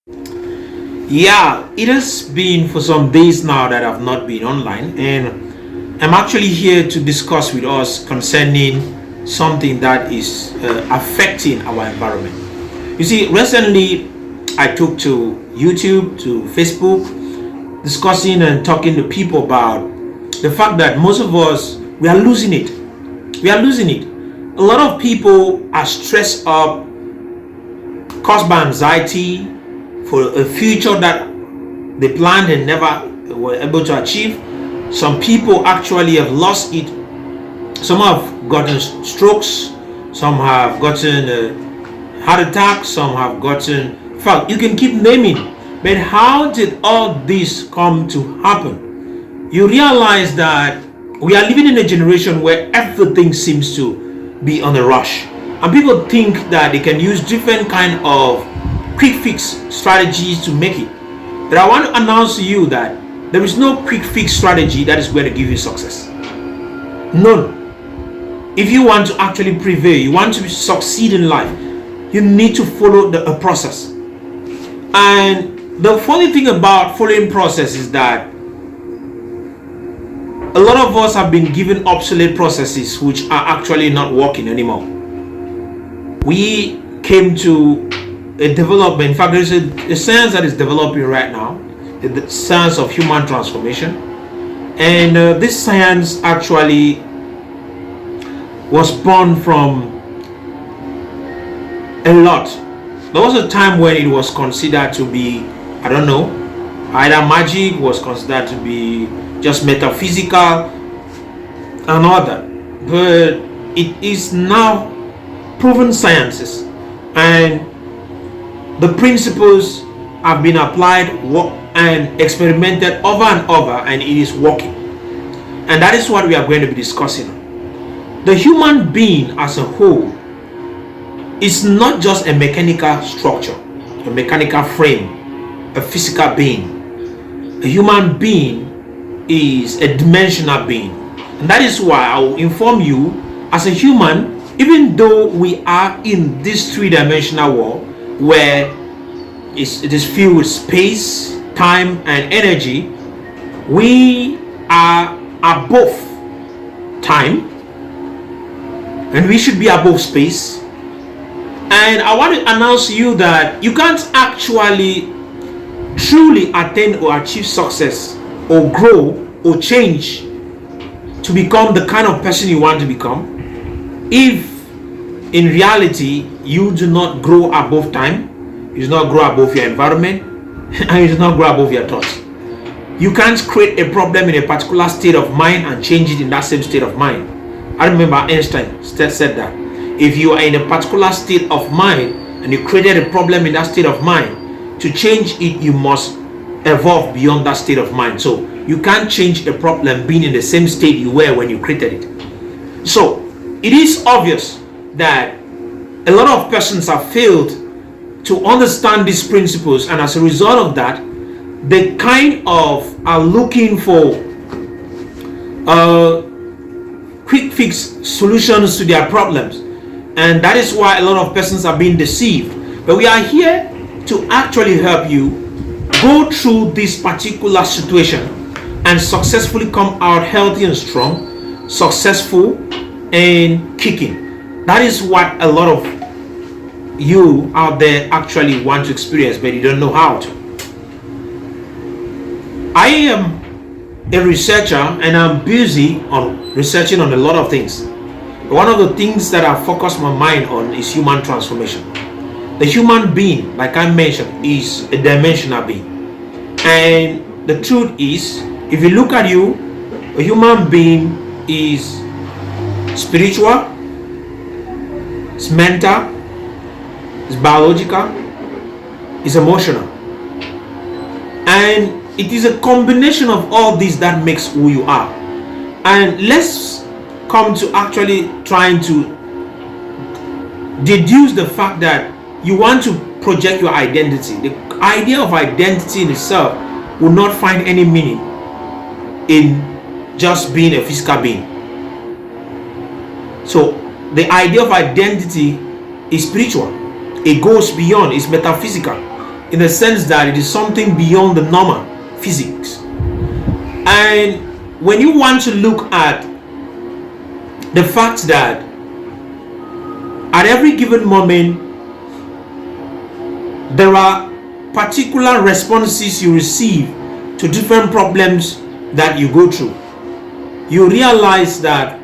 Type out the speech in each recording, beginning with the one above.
Yeah, it has been for some days now that I've not been online, and I'm actually here to discuss with us concerning something that is affecting our environment. You see, recently I took to YouTube, to Facebook, discussing and talking to people about the fact that most of us we are losing it. We are losing it. A lot of people are stressed up, caused by anxiety for a future that they planned and never were able to achieve. Some people actually have lost it. Some have gotten strokes, some have gotten heart attacks, some have gotten. In fact, you can keep naming. But how did all this come to happen? You realize that we are living in a generation where everything seems to be on a rush, and people think that they can use different kind of quick fix strategies to make it. But I want to announce to you that there is no quick fix strategy that is going to give you success. None. If you want to actually prevail, you want to succeed in life, you need to follow a process. And the funny thing about following process is that a lot of us have been given obsolete processes which are actually not working anymore. We came to a development. In fact, there's a science that is developing right now, the science of human transformation. And this science actually was born from a lot. There was a time when it was considered to be, I don't know, either magic, was considered to be just metaphysical and all that. But it is now proven sciences, and the principles have been applied and experimented over and over, and it is working. And that is what we are going to be discussing. The human being as a whole is not just a mechanical structure, a mechanical frame, a physical being. A human being is a dimensional being. And that is why I will inform you, as a human, even though we are in this three-dimensional world where it is filled with space, time, and energy, we are above time, and we should be above space. And I want to announce to you that you can't actually truly attain or achieve success or grow or change to become the kind of person you want to become if in reality you do not grow above time, you do not grow above your environment, and you do not grow above your thoughts. You can't create a problem in a particular state of mind and change it in that same state of mind. I remember Einstein said that if you are in a particular state of mind and you created a problem in that state of mind, to change it you must evolve beyond that state of mind. So you can't change a problem being in the same state you were when you created it. So it is obvious that a lot of persons have failed to understand these principles, and as a result of that, they kind of are looking for quick fix solutions to their problems, and that is why a lot of persons are being deceived. But we are here to actually help you go through this particular situation and successfully come out healthy and strong, successful and kicking. That is what a lot of you out there actually want to experience, but you don't know how to. I am a researcher, and I'm busy on researching on a lot of things. One of the things that I focus my mind on is human transformation. The human being, like I mentioned, is a dimensional being. And the truth is, if you look at you, a human being is spiritual, it's mental, it's biological, it's emotional. And it is a combination of all these that makes who you are. And let's come to actually trying to deduce the fact that you want to project your identity. The idea of identity in itself will not find any meaning in just being a physical being. So the idea of identity is spiritual. It goes beyond, it's metaphysical. in the sense that it is something beyond the normal physics. And when you want to look at the fact that at every given moment there are particular responses you receive to different problems that you go through, you realize that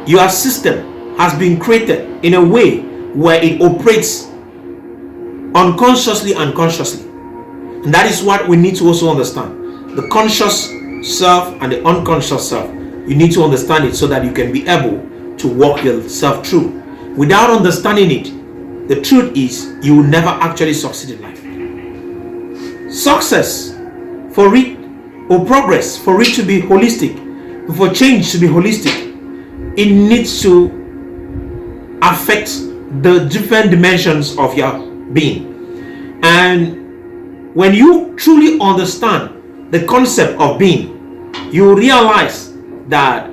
your system has been created in a way where it operates unconsciously and consciously. And that is what we need to also understand. The conscious self and the unconscious self. You need to understand it so that you can be able to walk yourself through. Without understanding it, the truth is you will never actually succeed in life. Success for it, or progress for it to be holistic, for change to be holistic, it needs to affect the different dimensions of your being. And when you truly understand the concept of being, you realize that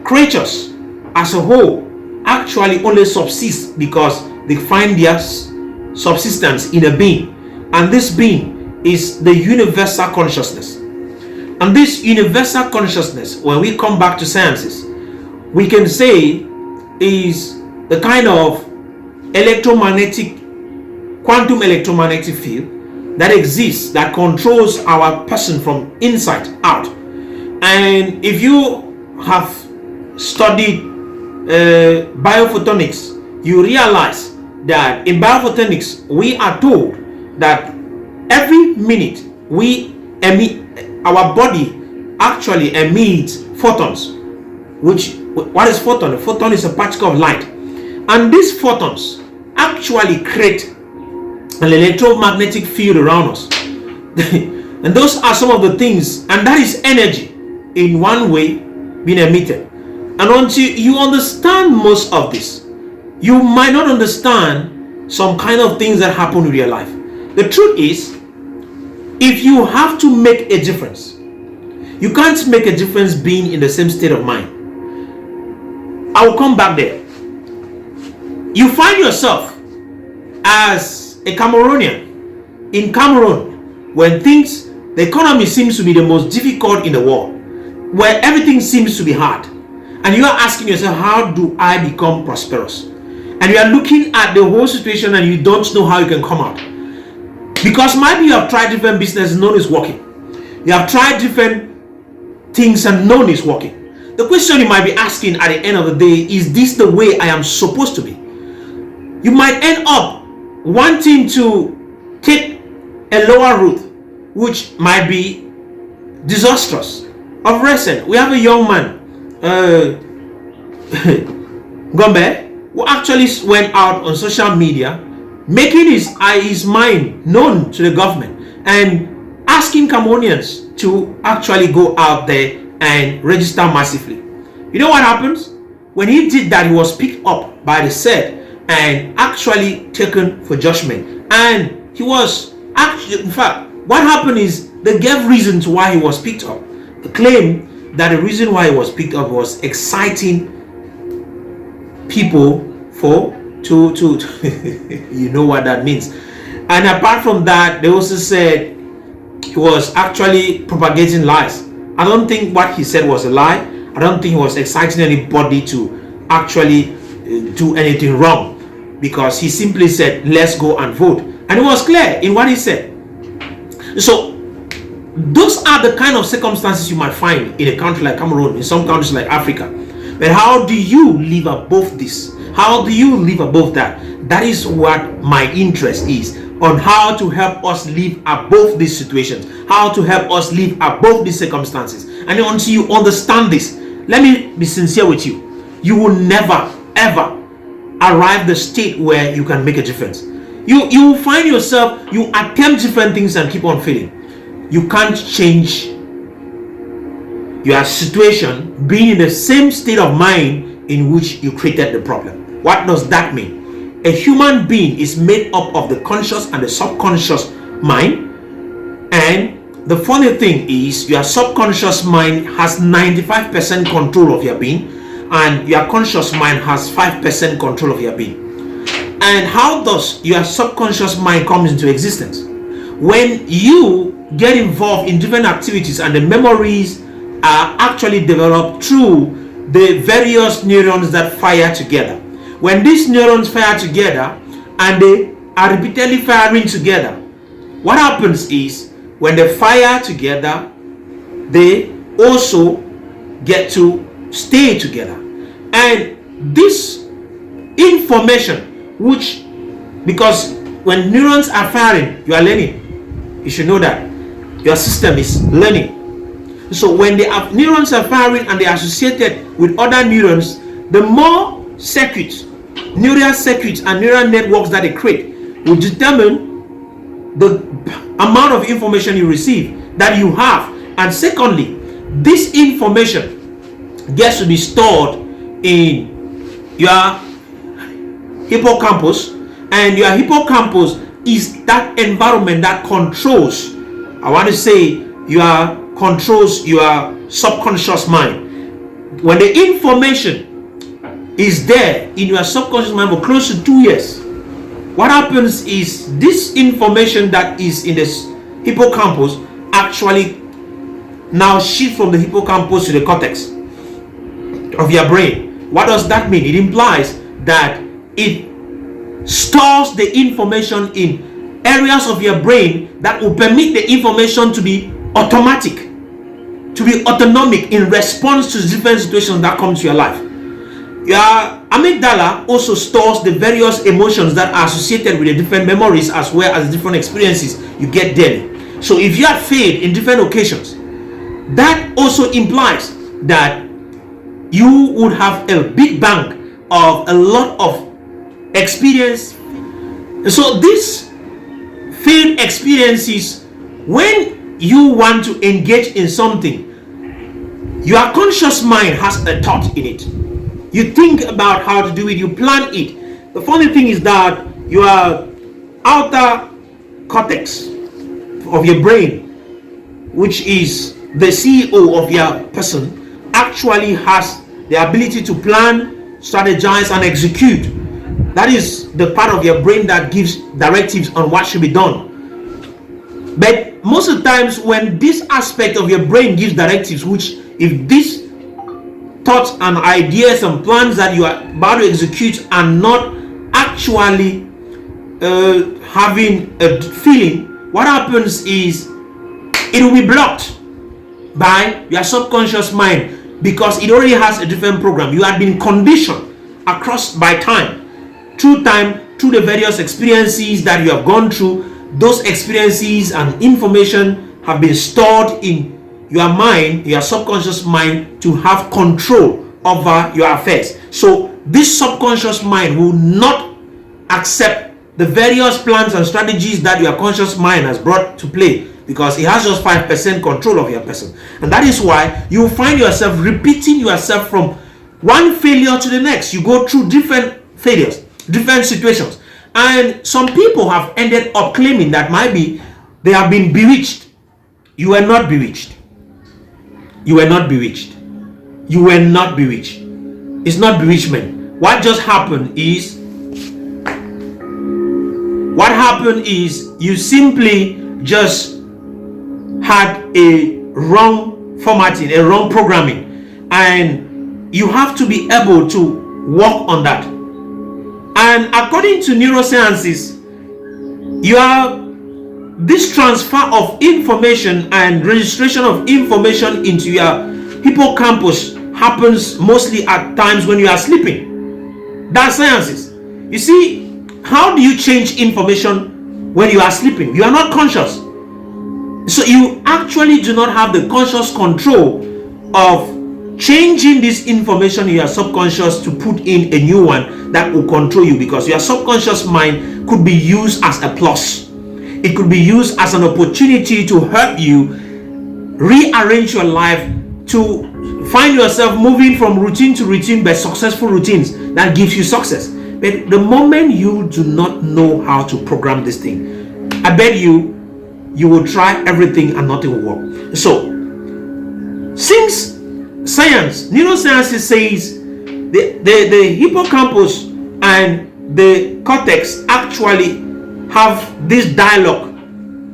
creatures as a whole actually only subsist because they find their subsistence in a being, and this being is the universal consciousness. And this universal consciousness, when we come back to sciences, we can say is the kind of electromagnetic, quantum electromagnetic field that exists, that controls our person from inside out. And if you have studied biophotonics, you realize that in biophotonics we are told that every minute we emit, our body actually emits photons. Which, what is photon? A photon is a particle of light, and these photons actually create an electromagnetic field around us. And those are some of the things, and that is energy in one way being emitted. And until you understand most of this, you might not understand some kind of things that happen in your life. The truth is, if you have to make a difference, you can't make a difference being in the same state of mind. I will come back there. You find yourself as a Cameroonian in Cameroon when the economy seems to be the most difficult in the world, where everything seems to be hard, and you are asking yourself, how do I become prosperous? And you are looking at the whole situation and you don't know how you can come out, because maybe you have tried different businesses, none is working. You have tried different things and none is working. The question you might be asking at the end of the day, is this the way I am supposed to be? You might end up wanting to take a lower route, which might be disastrous. Of recent, we have a young man, Gombe, who actually went out on social media, making his mind known to the government and asking Cameroonians to actually go out there and register massively. You know what happens? When he did that, he was picked up by the said and actually taken for judgment. And he was actually, in fact, what happened is they gave reasons why he was picked up. They claimed that the reason why he was picked up was exciting people to you know what that means. And apart from that, they also said he was actually propagating lies. I don't think what he said was a lie. I don't think he was exciting anybody to actually do anything wrong, because he simply said, let's go and vote. And it was clear in what he said. So those are the kind of circumstances you might find in a country like Cameroon, in some countries like Africa. But how do you live above this? How do you live above that? That is what my interest is, on how to help us live above these situations, how to help us live above these circumstances. And until you understand this, let me be sincere with you, you will never ever arrive the state where you can make a difference. You will find yourself, you attempt different things and keep on failing. You can't change your situation being in the same state of mind in which you created the problem. What does that mean? A human being is made up of the conscious and the subconscious mind. And the funny thing is, your subconscious mind has 95% control of your being, and your conscious mind has 5% control of your being. And how does your subconscious mind come into existence? When you get involved in different activities and the memories are actually developed through the various neurons that fire together. When these neurons fire together and they are repeatedly firing together, what happens is when they fire together, they also get to stay together. And this information, which, because when neurons are firing, you are learning. You should know that your system is learning. So when the neurons are firing and they are associated with other neurons, the more circuits, neural circuits and neural networks that they create will determine the amount of information you receive, that you have. And secondly, this information gets to be stored in your hippocampus, and your hippocampus is that environment that controls, I want to say, controls your subconscious mind. When the information is there in your subconscious mind for close to 2 years, what happens is this information that is in the hippocampus actually now shifts from the hippocampus to the cortex of your brain. What does that mean? It implies that it stores the information in areas of your brain that will permit the information to be automatic, to be autonomic in response to different situations that come to your life. Your amygdala also stores the various emotions that are associated with the different memories as well as different experiences you get daily. So if you have failed in different occasions, that also implies that you would have a big bank of a lot of experience. So these failed experiences, when you want to engage in something, your conscious mind has a thought in it. You think about how to do it, you plan it. The funny thing is that your outer cortex of your brain, which is the CEO of your person, actually has the ability to plan, strategize, and execute. That is the part of your brain that gives directives on what should be done. But most of the times when this aspect of your brain gives directives, which if these thoughts and ideas and plans that you are about to execute are not actually having a feeling, what happens is it will be blocked by your subconscious mind, because it already has a different program. You have been conditioned across by time, through the various experiences that you have gone through. Those experiences and information have been stored in your mind, your subconscious mind, to have control over your affairs. So this subconscious mind will not accept the various plans and strategies that your conscious mind has brought to play, because it has just 5% control of your person. And that is why you find yourself repeating yourself from one failure to the next. You go through different failures, different situations. And some people have ended up claiming that maybe they have been bewitched. You were not bewitched. You were not bewitched. You were not bewitched. It's not bewitchment. What happened is you simply just had a wrong formatting, a wrong programming, and you have to be able to work on that. And according to neurosciences, this transfer of information and registration of information into your hippocampus happens mostly at times when you are sleeping. That's sciences. You see, how do you change information when you are sleeping? You are not conscious. So you actually do not have the conscious control of changing this information in your subconscious to put in a new one that will control you, because your subconscious mind could be used as a plus. It could be used as an opportunity to help you rearrange your life, to find yourself moving from routine to routine, but successful routines that gives you success. But the moment you do not know how to program this thing, I bet you will try everything and nothing will work. So since neuroscience says the hippocampus and the cortex actually have this dialogue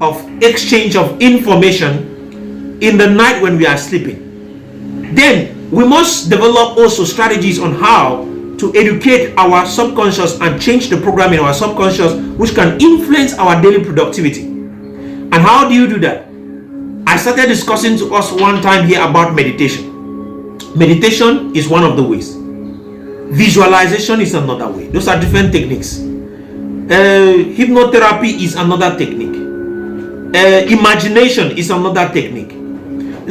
of exchange of information in the night when we are sleeping. Then we must develop also strategies on how to educate our subconscious and change the program in our subconscious, which can influence our daily productivity. And how do you do that? I started discussing to us one time here about meditation. Meditation is one of the ways. Visualization is another way. Those are different techniques. Hypnotherapy is another technique. Imagination is another technique.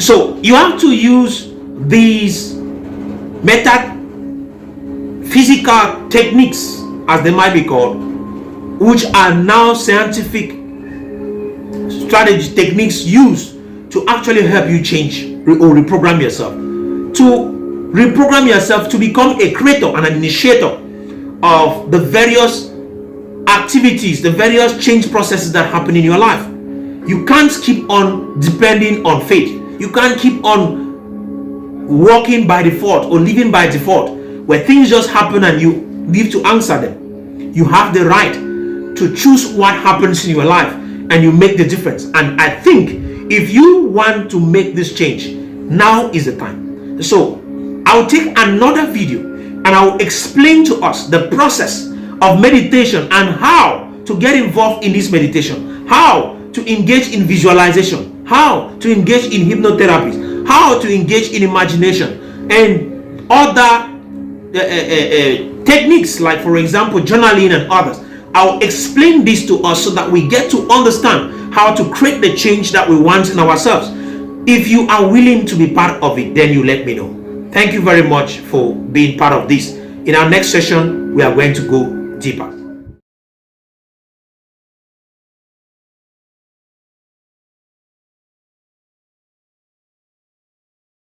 So you have to use these metaphysical techniques, as they might be called, which are now scientific strategy techniques used to actually help you change or reprogram yourself. To reprogram yourself to become a creator and an initiator of the various activities, the various change processes that happen in your life. You can't keep on depending on fate. You can't keep on working by default or living by default, where things just happen and you need to answer them. You have the right to choose what happens in your life, and you make the difference. And I think if you want to make this change, now is the time. So I'll take another video and I'll explain to us the process of meditation and how to get involved in this meditation, how to engage in visualization, how to engage in hypnotherapy, how to engage in imagination, and other techniques, like for example journaling and others. I'll explain this to us so that we get to understand how to create the change that we want in ourselves. If you are willing to be part of it, then you let me know. Thank you very much for being part of this. In our next session, we are going to go deeper.